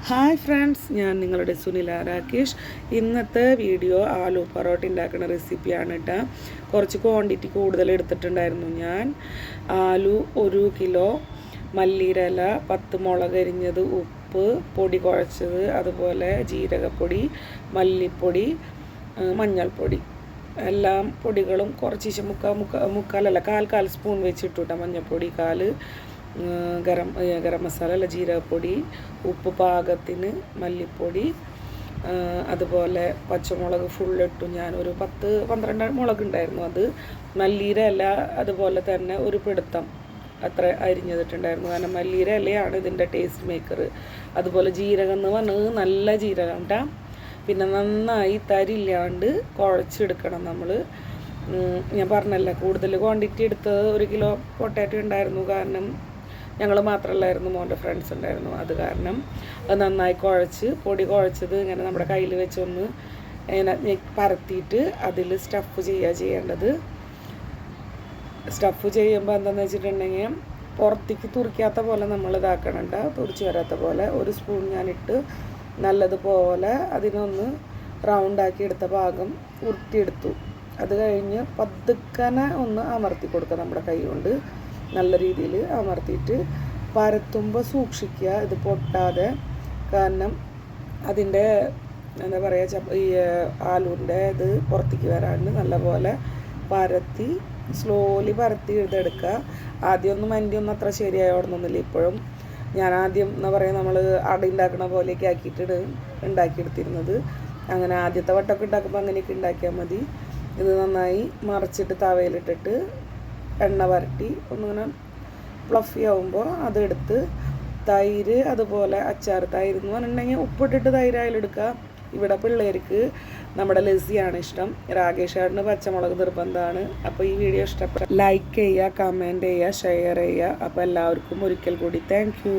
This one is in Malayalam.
ഹായ് ഫ്രണ്ട്സ്, ഞാൻ നിങ്ങളുടെ സുനില രാകേഷ്. ഇന്നത്തെ വീഡിയോ ആലു പൊറോട്ട ഉണ്ടാക്കുന്ന റെസിപ്പിയാണ് കേട്ടോ. കുറച്ച് ക്വാണ്ടിറ്റി കൂടുതൽ എടുത്തിട്ടുണ്ടായിരുന്നു ഞാൻ. ആലു 1 കിലോ, മല്ലിയില, 10 മുളക് അരിഞ്ഞത്, ഉപ്പ്, പൊടി കുഴച്ചത്, അതുപോലെ ജീരകപ്പൊടി, മല്ലിപ്പൊടി, മഞ്ഞൾപ്പൊടി, എല്ലാം പൊടികളും കുറച്ച് മുക്കാലല്ല കാൽ സ്പൂൺ വെച്ചിട്ടു കേട്ടോ. മഞ്ഞൾപ്പൊടി കാല്, ഗരം മസാല അല്ല ജീരകപ്പൊടി, ഉപ്പ് പാകത്തിന്, മല്ലിപ്പൊടി, അതുപോലെ പച്ചമുളക് ഫുള്ളിട്ടു. ഞാൻ ഒരു 10-12 മുളക് ഉണ്ടായിരുന്നു. അത് മല്ലിയുടെ ഇല അതുപോലെ തന്നെ ഒരു പിടുത്തം അത്ര അരിഞ്ഞിട്ടുണ്ടായിരുന്നു. കാരണം മല്ലിയുടെ ഇലയാണ് ഇതിൻ്റെ ടേസ്റ്റ് മേക്കർ. അതുപോലെ ജീരകം എന്ന് പറഞ്ഞത് നല്ല ജീരകം കേട്ടോ. പിന്നെ നന്നായി തരില്ലാണ്ട് കുഴച്ചെടുക്കണം നമ്മൾ. ഞാൻ പറഞ്ഞല്ല, കൂടുതൽ ക്വാണ്ടിറ്റി എടുത്തത് 1 കിലോ പൊട്ടാറ്റോ ഉണ്ടായിരുന്നു. കാരണം ഞങ്ങൾ മാത്രമല്ലായിരുന്നു, മോൻ്റെ ഫ്രണ്ട്സ് ഉണ്ടായിരുന്നു. അത് കാരണം അത് നന്നായി കുഴച്ച്, പൊടി കുഴച്ചത് ഇങ്ങനെ നമ്മുടെ കയ്യിൽ വെച്ചൊന്ന് ഇങ്ങനെ പരത്തിയിട്ട് അതിൽ സ്റ്റഫ് ചെയ്യേണ്ടത്. സ്റ്റഫ് ചെയ്യുമ്പോൾ എന്താണെന്ന് വെച്ചിട്ടുണ്ടെങ്കിൽ പുറത്തേക്ക് തുറിക്കാത്ത പോലെ നമ്മൾ ഇതാക്കണം കേട്ടോ. തുറിച്ച് വരാത്ത പോലെ 1 സ്പൂൺ ഞാനിട്ട് നല്ലതുപോലെ അതിനൊന്ന് റൗണ്ടാക്കി എടുത്ത ഭാഗം ഉരുട്ടിയെടുത്തു. അത് കഴിഞ്ഞ് പതുക്കനെ ഒന്ന് അമർത്തി കൊടുക്കുക നമ്മുടെ കൈ കൊണ്ട്. നല്ല രീതിയിൽ അമർത്തിയിട്ട് പരത്തുമ്പോൾ സൂക്ഷിക്കുക ഇത് പൊട്ടാതെ. കാരണം അതിൻ്റെ എന്താ പറയുക, ഈ ആലുവിൻ്റെ ഇത് പുറത്തേക്ക് വരാണ്ട് നല്ലപോലെ പരത്തി സ്ലോലി പരത്തി ഇതെടുക്കുക. ആദ്യമൊന്നും മന്തിയൊന്നും അത്ര ശരിയായോടൊന്നുമില്ല. ഇപ്പോഴും ഞാൻ ആദ്യം എന്താ പറയുക, നമ്മൾ അട ഉണ്ടാക്കണ പോലെയൊക്കെ ആക്കിയിട്ട് ഉണ്ടാക്കിയെടുത്തിരുന്നത്. അങ്ങനെ ആദ്യത്തെ വട്ടമൊക്കെ ഉണ്ടാക്കുമ്പോൾ അങ്ങനെയൊക്കെ ഉണ്ടാക്കിയാൽ മതി. ഇത് നന്നായി മറിച്ചിട്ട് തവയിലിട്ടിട്ട് എണ്ണ വരട്ടി ഒന്നിങ്ങനെ ഫ്ലഫി ആവുമ്പോൾ അതെടുത്ത് തൈര്, അതുപോലെ അച്ചാർ. തൈര് എന്ന് പറഞ്ഞിട്ടുണ്ടെങ്കിൽ ഉപ്പിട്ടിട്ട് തൈരായാലും എടുക്കുക. ഇവിടെ പിള്ളേർക്ക് നമ്മുടെ ലസ്സിയാണ് ഇഷ്ടം. രാകേഷേട്ടന് പച്ചമുളക് നിർബന്ധമാണ്. അപ്പോൾ ഈ വീഡിയോ ഇഷ്ടപ്പെട്ട ലൈക്ക് ചെയ്യുക, കമൻറ്റ് ചെയ്യുക, ഷെയർ ചെയ്യുക. അപ്പോൾ എല്ലാവർക്കും ഒരിക്കൽ കൂടി താങ്ക് യു.